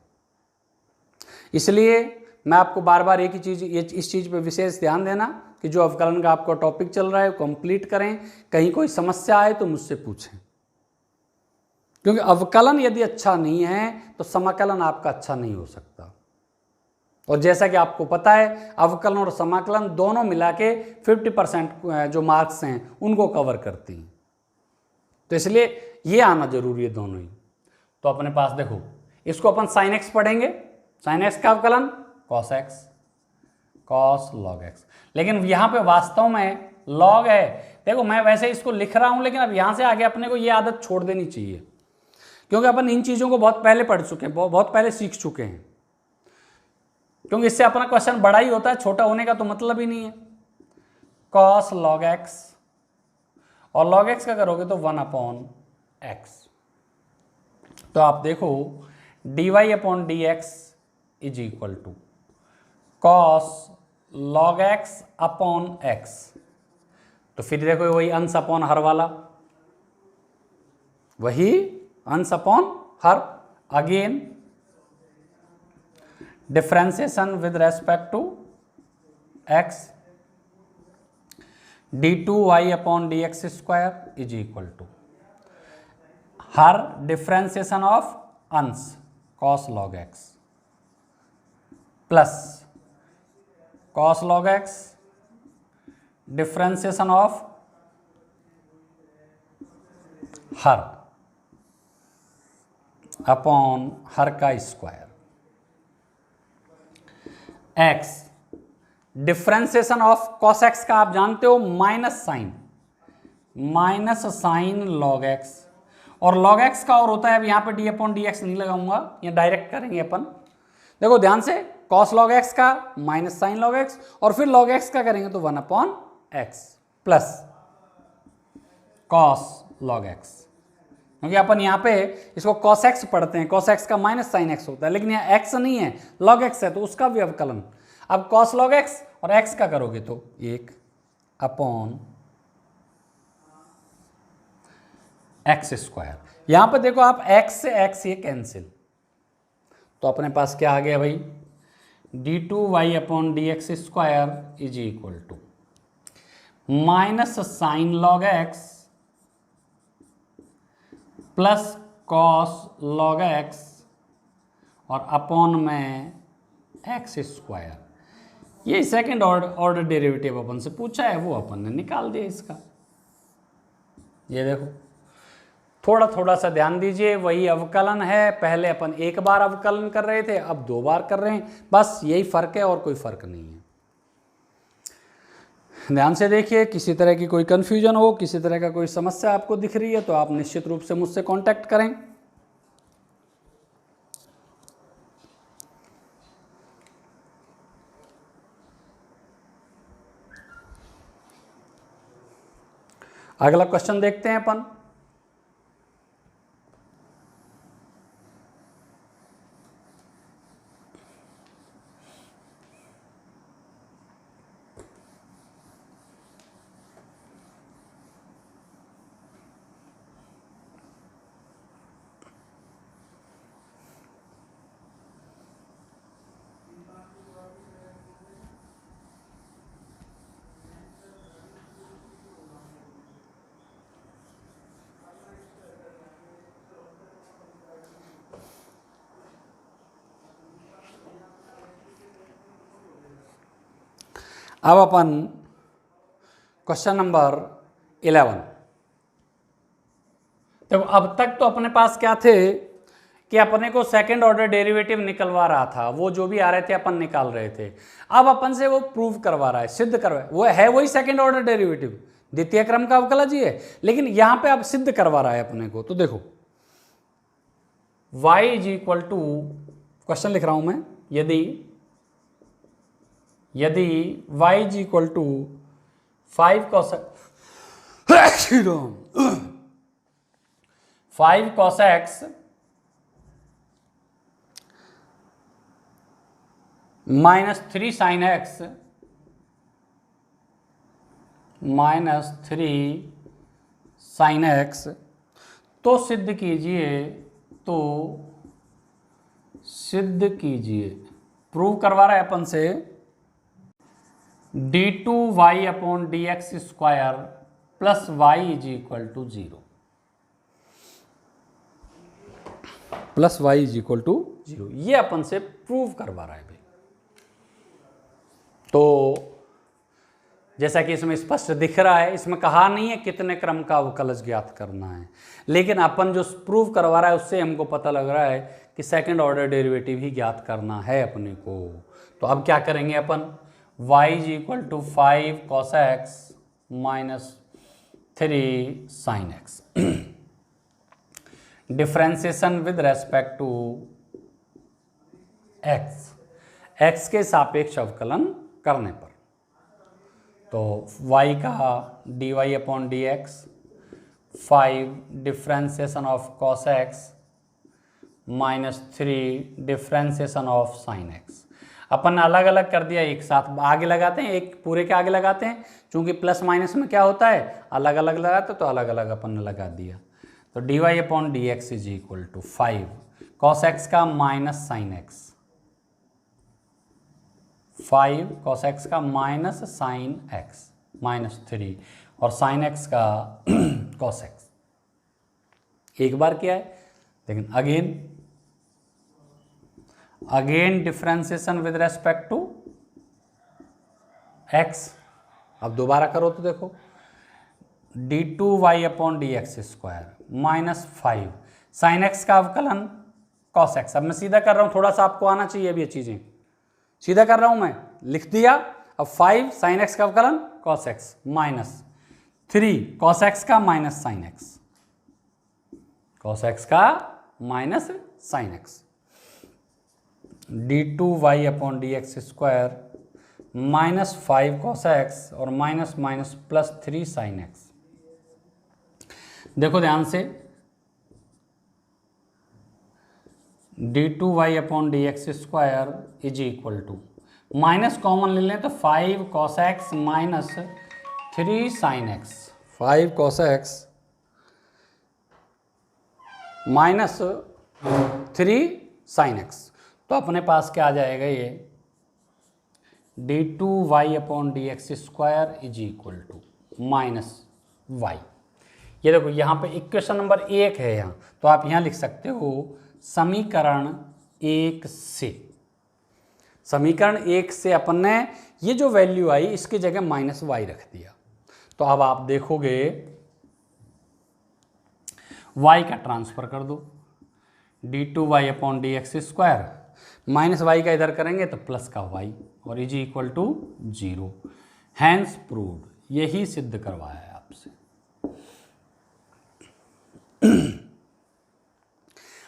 [SPEAKER 1] इसलिए मैं आपको बार बार एक ही चीज़, इस चीज़ पे विशेष ध्यान देना कि जो अवकलन का आपको टॉपिक चल रहा है वो कंप्लीट करें, कहीं कोई समस्या आए तो मुझसे पूछें, क्योंकि अवकलन यदि अच्छा नहीं है तो समाकलन आपका अच्छा नहीं हो सकता। और जैसा कि आपको पता है अवकलन और समाकलन दोनों मिला के 50% जो मार्क्स हैं उनको कवर करती हैं, तो इसलिए ये आना जरूरी है दोनों ही। तो अपने पास देखो, इसको अपन साइन एक्स पढ़ेंगे, साइन एक्स का अवकलन cos x, cos log x, लेकिन यहाँ पे वास्तव में लॉग है। देखो मैं वैसे इसको लिख रहा हूँ, लेकिन अब यहाँ से आगे अपने को ये आदत छोड़ देनी चाहिए, क्योंकि अपन इन चीज़ों को बहुत पहले पढ़ चुके हैं, बहुत पहले सीख चुके हैं। क्योंकि इससे अपना क्वेश्चन बड़ा ही होता है, छोटा होने का तो मतलब ही नहीं है। कॉस लॉग एक्स, और लॉग एक्स का करोगे तो 1/x। तो आप देखो dy/dx is equal to cos log x upon x. तो फिर देखो वही अंश अपॉन हर वाला, वही अंश अपॉन हर, again differentiation with respect to x, d2y/dx² is equal to हर डिफरेंशिएशन ऑफ अंश cos log x plus cos log x differentiation of हर अपॉन हर का square, x differentiation of cos x का आप जानते हो माइनस साइन लॉग x, और log x का और होता है, अब यहाँ पे d/dx नहीं लगाऊंगा, ये डायरेक्ट करेंगे अपन। देखो ध्यान से, cos log x का माइनस साइन log x, और फिर log x का करेंगे तो 1/x plus cos log x, क्योंकि अपन यहाँ पे इसको cos x पढ़ते हैं, cos x का माइनस साइन x होता है, लेकिन यहाँ x नहीं है log x है, तो उसका भी अवकलन। अब cos log x और x का करोगे तो 1/x²। यहां पे देखो आप x से x ये कैंसिल, तो अपने पास क्या आ गया भाई, d2y/dx² is equal to minus sine log x plus cos log x और अपॉन में x²। ये सेकंड ऑर्डर डेरिवेटिव अपन से पूछा है, वो अपन ने निकाल दिया इसका। ये देखो थोड़ा थोड़ा सा ध्यान दीजिए, वही अवकलन है, पहले अपन एक बार अवकलन कर रहे थे, अब 2 बार कर रहे हैं, बस यही फर्क है और कोई फर्क नहीं है। ध्यान से देखिए, किसी तरह की कोई कंफ्यूजन हो, किसी तरह का कोई समस्या आपको दिख रही है तो आप निश्चित रूप से मुझसे कांटेक्ट करें। अगला क्वेश्चन देखते हैं अपन। अब अपन क्वेश्चन नंबर 11। तो अब तक तो अपने पास क्या थे कि अपने को सेकंड ऑर्डर डेरिवेटिव निकलवा रहा था, वो जो भी आ रहे थे अपन निकाल रहे थे। अब अपन से वो प्रूव करवा रहा है, सिद्ध करवा, वो है वही सेकंड ऑर्डर डेरिवेटिव, द्वितीय क्रम का अवकलज ही है, लेकिन यहां पे अब सिद्ध करवा रहा है अपने को। तो देखो y is equal to, question लिख रहा हूं मैं, यदि y is equal to 5 cos x minus 3 sin x minus 3 sin x, तो सिद्ध कीजिए, प्रूव करवा रहा है अपन से d2y/dx² plus y is equal to 0। Plus y is equal to 0। ये अपन से प्रूव करवा रहा है भाई। तो जैसा कि इसमें स्पष्ट दिख रहा है, इसमें कहा नहीं है कितने क्रम का अवकलज ज्ञात करना है, लेकिन अपन जो प्रूव करवा रहा है उससे हमको पता लग रहा है कि सेकंड ऑर्डर डेरिवेटिव ही ज्ञात करना है अपने को। तो अब क्या करेंगे अपन, y is equal to 5 cos x minus 3 sin x, differentiation with respect to x, x के सापेक्ष अवकलन करने पर। तो y का dy upon d x, 5 differentiation of cos x minus 3 differentiation of sin x। अपन अलग अलग कर दिया, एक साथ आगे लगाते हैं, एक पूरे के आगे लगाते हैं, क्योंकि प्लस माइनस में क्या होता है अलग अलग लगाते, तो अलग अलग अपन ने लगा दिया। तो dy upon d x is equal to 5 cos x का minus sin x, 5 cos x का माइनस sin x माइनस 3 और sin x का cos x। एक बार किया है, लेकिन again differentiation with respect to x। अब दोबारा करो तो देखो, d2y upon d x square minus 5 sin x का अवकलन cos x। अब मैं सीधा कर रहा हूं, थोड़ा सा आपको आना चाहिए अभी ये चीजें, सीधा कर रहा हूं मैं, लिख दिया। अब 5 sin x का अवकलन cos x minus 3 cos x का minus sin x, cos x का minus sin x, d2y upon d x square minus 5 cos x और minus minus plus 3 sin x। देखो ध्यान से, d2y upon d x square is equal to, minus common ले लें तो 5 cos x minus 3 sin x, 5 cos x minus 3 sin x। तो अपने पास क्या आ जाएगा, ये d2y upon d x square is equal to minus y. ये देखो यहाँ पे इक्वेशन नंबर 1 है यहाँ, तो आप यहाँ लिख सकते हो समीकरण 1 से, समीकरण 1 से अपन ने ये जो वैल्यू आई इसकी जगह माइनस वाई रख दिया। तो अब आप देखोगे y का ट्रांसफर कर दो, d2y upon d x square minus y का इधर करेंगे तो प्लस का y और is equal to 0। Hence proved, यही सिद्ध करवाया है आपसे।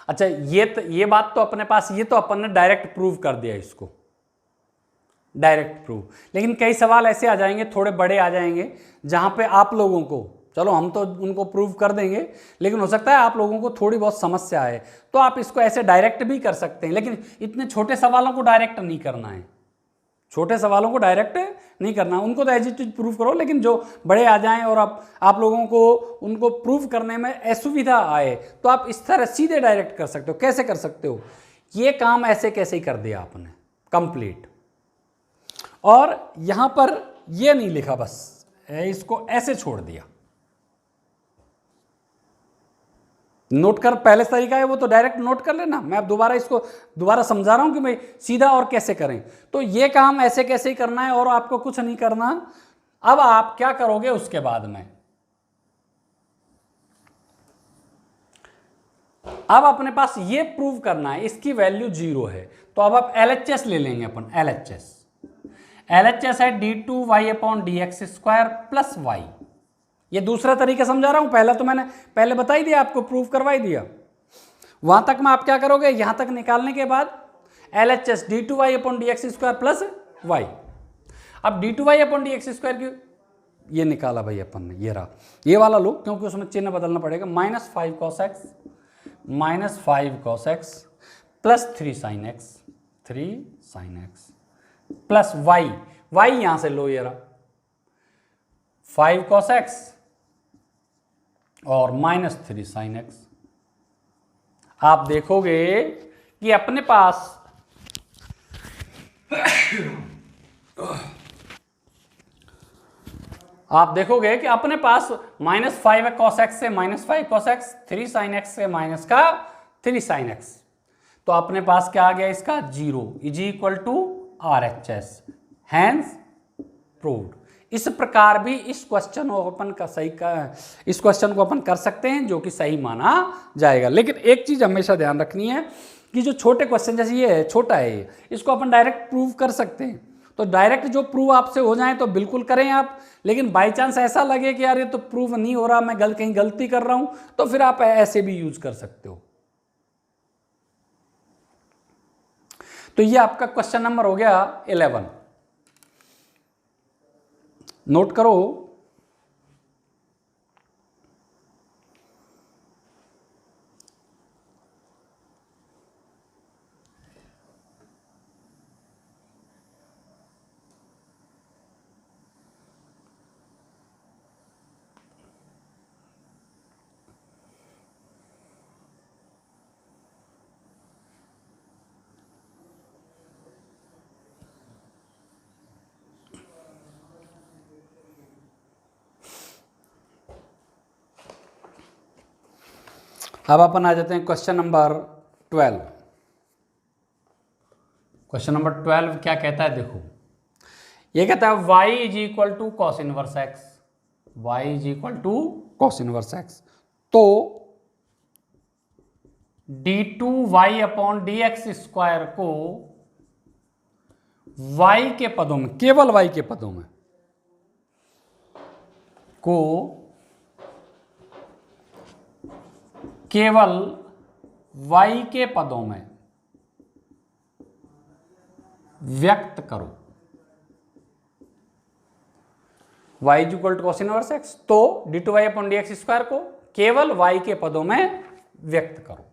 [SPEAKER 1] अच्छा, ये बात तो अपने पास, ये तो अपन ने डायरेक्ट प्रूव कर दिया इसको, डायरेक्ट प्रूव। लेकिन कई सवाल ऐसे आ जाएंगे, थोड़े बड़े आ जाएंगे, जहां पे आप लोगों को, चलो हम तो उनको प्रूव कर देंगे, लेकिन हो सकता है आप लोगों को थोड़ी बहुत समस्या है, तो आप इसको ऐसे डायरेक्ट भी कर सकते हैं। लेकिन इतने छोटे सवालों को डायरेक्ट नहीं करना है, छोटे सवालों को डायरेक्ट नहीं करना, उनको तो एज इट इज प्रूव करो। लेकिन जो बड़े आ जाएं और आप लोगों को उनको प्रूव करने में असुविधा आए, तो आप इस तरह सीधे डायरेक्ट कर सकते हो। कैसे कर सकते हो, ये काम ऐसे कैसे ही कर दिया आपने कंप्लीट, और यहां पर ये नहीं लिखा, बस इसको ऐसे छोड़ दिया। नोट कर, पहले तरीका है वो तो डायरेक्ट नोट कर लेना, मैं अब दोबारा इसको दोबारा समझा रहा हूं कि भाई सीधा और कैसे करें। तो ये काम ऐसे कैसे ही करना है और आपको कुछ नहीं करना। अब आप क्या करोगे उसके बाद में, अब अपने पास ये प्रूव करना है इसकी वैल्यू 0 है, तो अब आप LHS ले लेंगे अपन। LHS है d2y upon d x square plus y. ये दूसरा तरीका समझा रहा हूं, पहला तो मैंने पहले बता ही दिया आपको, प्रूफ करवा ही दिया। वहां तक में आप क्या करोगे, यहां तक निकालने के बाद LHS d2y upon d x square plus y. अब d2y upon d x square की ये निकाला भाई अपन ने, ये रहा, ये वाला लो, क्योंकि उसमें चिन्ह बदलना पड़ेगा। Minus 5 cos x minus 5 cos x plus 3 sin x, 3 sin x plus y, y यहां से लो, ये रहा 5 cos x और माइनस 3 sin x। आप देखोगे कि अपने पास आप देखोगे कि अपने पास माइनस 5 cos x से minus 5 cos x, 3 sin x से माइनस का 3 sin x, तो अपने पास क्या आ गया इसका 0 is equal to RHS, hence proved. इस प्रकार भी इस क्वेश्चन को अपन कर सकते हैं, जो कि सही माना जाएगा। लेकिन एक चीज हमेशा ध्यान रखनी है कि जो छोटे क्वेश्चन, जैसे ये है, छोटा है ये, इसको अपन डायरेक्ट प्रूव कर सकते हैं। तो डायरेक्ट जो प्रूव आपसे हो जाए तो बिल्कुल करें आप, लेकिन बाई चांस ऐसा लगे कि यार ये तो प्रूव नहीं हो रहा, मैं कहीं गलती कर रहा हूं, तो फिर आप ऐसे भी यूज कर सकते हो। तो ये आपका क्वेश्चन नंबर हो गया 11। नोट करो। अब अपन आ जाते हैं क्वेश्चन नंबर 12। क्वेश्चन नंबर 12 क्या कहता है, देखो ये कहता है y is equal to cos inverse x, y is equal to cos inverse x. तो d2y अपॉन dx स्क्वायर को y के पदों में, केवल y के पदों में केवल y के पदों में व्यक्त करो। y is equal to cos inverse x, तो d2y अपॉन dx स्क्वायर को केवल y के पदों में व्यक्त करो।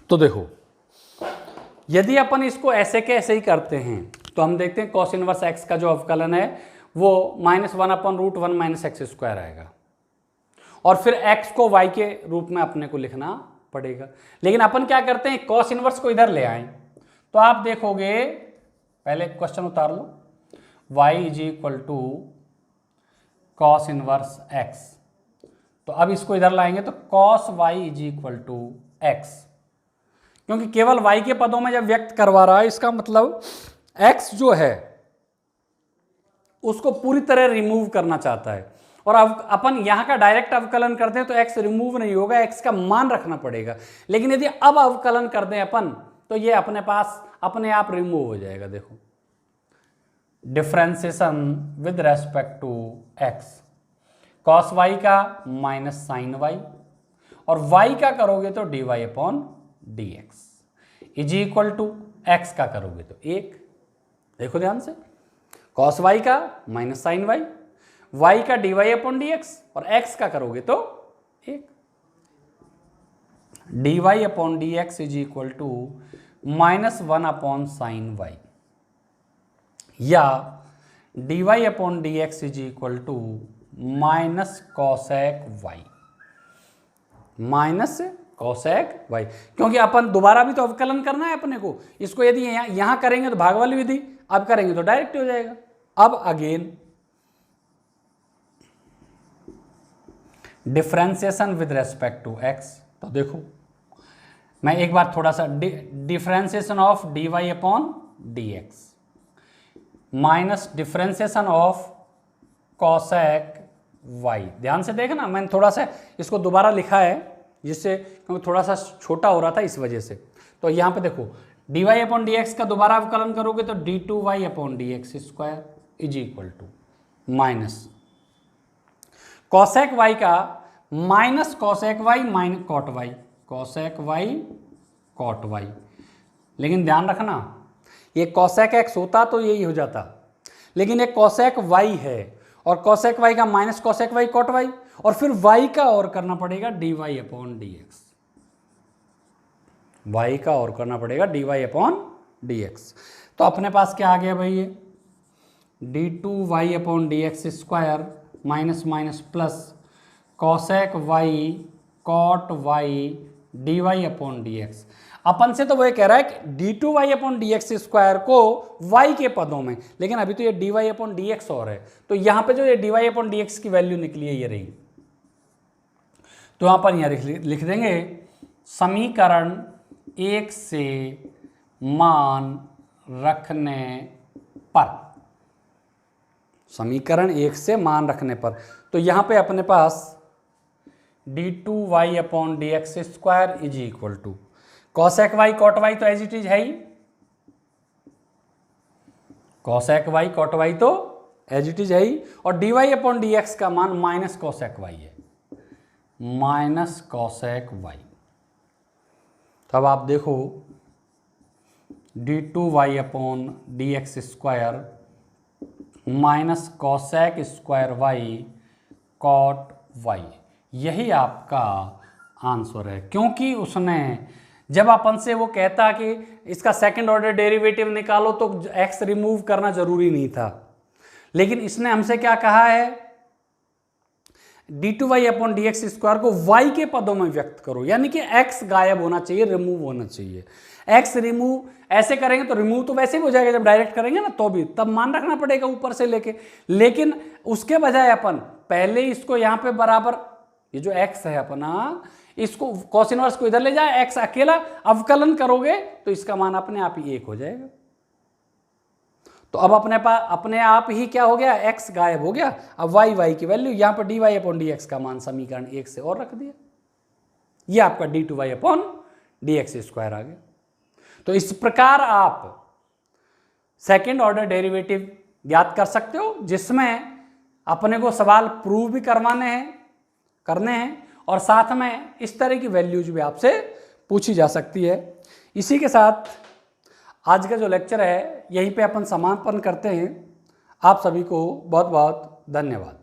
[SPEAKER 1] तो देखो, यदि अपन इसको ऐसे के ऐसे ही करते हैं तो हम देखते हैं कॉस इनवर्स एक्स का जो अवकलन है वो -1 अपॉन √1 माइनस एक्स स्क्वायर आएगा, और फिर x को y के रूप में अपने को लिखना पड़ेगा। लेकिन अपन क्या करते हैं, कॉस इनवर्स को इधर ले आए, तो आप देखोगे, पहले क्वेश्चन उतार लो, y is equal to cos inverse x। तो अब इसको इधर लाएंगे तो cos y is equal to x, क्योंकि केवल y के पदों में जब व्यक्त करवा रहा है, इसका मतलब x जो है उसको पूरी तरह रिमूव करना चाहता है। और अब अपन यहां का डायरेक्ट अवकलन करते हैं तो x रिमूव नहीं होगा, x का मान रखना पड़ेगा। लेकिन यदि अब अवकलन कर दें अपन, तो ये अपने पास अपने आप रिमूव हो जाएगा। देखो, differentiation with respect to x, cos y का माइनस साइन y, और y का करोगे तो dy upon dx is equal to x का करोगे तो 1। देखो ध्यान से, कॉस y का माइनस साइन y, y का dy अपॉन dx, और x का करोगे तो 1। dy upon dx is equal to -1 upon sine y, या dy upon dx is equal to minus cosec y, minus cosec y, क्योंकि अपन दोबारा भी तो अवकलन करना है अपने को। इसको यदि यहां करेंगे तो भाग वाली विधि, अब करेंगे तो डायरेक्ट हो जाएगा। अब again differentiation with respect to x, तो देखो मैं एक बार थोड़ा सा differentiation of dy upon dx minus differentiation of cosec y। ध्यान से देखना, मैंने थोड़ा सा इसको दोबारा लिखा है जिससे, क्योंकि थोड़ा सा छोटा हो रहा था इस वजह से। तो यहाँ पे देखो, dy अपॉन dx का दोबारा अवकलन करोगे तो d2y upon dx square is equal to minus cosec y का minus cosec y minus cot y, cosec y cot y। लेकिन ध्यान रखना, ये कॉसेक x होता तो यही हो जाता, लेकिन ये कॉसेक y है, और कॉसेक y का minus cosec y cot y, और फिर y का और करना पड़ेगा dy अपॉन dx, y का और करना पड़ेगा dy अपॉन dx। तो अपने पास क्या आ गया भाई, ये d2y upon dx square minus minus plus cosec y cot y dy upon dx। अपन से तो वो ये कह रहा है कि d2y अपॉन dx स्क्वायर को y के पदों में, लेकिन अभी तो ये dy अपॉन dx और है, तो यहाँ पे जो ये dy अपॉन dx की वैल्यू निकली है ये रही। तो यहाँ पर यहाँ लिख देंगे समीकरण 1 से मान रखने पर, समीकरण 1 से मान रखने पर, तो यहां पे अपने पास d2y upon d x square is equal to cosec y cot y तो एज इट इज है ही, कॉसेक वाई कॉट वाई तो एज इट इज है ही, और dy अपॉन डी एक्स का मान माइनस कॉसेक वाई है, माइनस कॉसेक वाई। तब आप देखो d2y upon d x square minus cosec square y cot y, यही आपका आंसर है। क्योंकि उसने जब अपन से वो कहता कि इसका सेकंड ऑर्डर डेरिवेटिव निकालो तो x रिमूव करना जरूरी नहीं था, लेकिन इसने हमसे क्या कहा है, d2y upon d x square को y के पदों में व्यक्त करो, यानी कि x गायब होना चाहिए, रिमूव होना चाहिए। x रिमूव ऐसे करेंगे तो रिमूव तो वैसे भी हो जाएगा, जब डायरेक्ट करेंगे ना तो भी, तब मान रखना पड़ेगा ऊपर से लेके, लेकिन उसके बजाय अपन पहले इसको यहां पे बराबर, ये जो x है अपना, इसको कॉस इनवर्स को इधर ले जाए, x अकेला अवकलन करोगे तो इसका मान अपने आप ही 1 हो जाएगा। तो अब अपने आप ही क्या हो गया, x गायब हो गया। अब y की वैल्यू यहां पर dy अपॉन डी एक्स का मान समीकरण 1 से और रख दिया, ये आपका d2y upon d x square आ गया। तो इस प्रकार आप सेकेंड ऑर्डर डेरिवेटिव ज्ञात कर सकते हो, जिसमें अपने को सवाल प्रूव भी करने हैं और साथ में इस तरह की वैल्यूज भी आपसे पूछी जा सकती है। इसी के साथ आज का जो लेक्चर है यहीं पे अपन समापन करते हैं। आप सभी को बहुत बहुत धन्यवाद।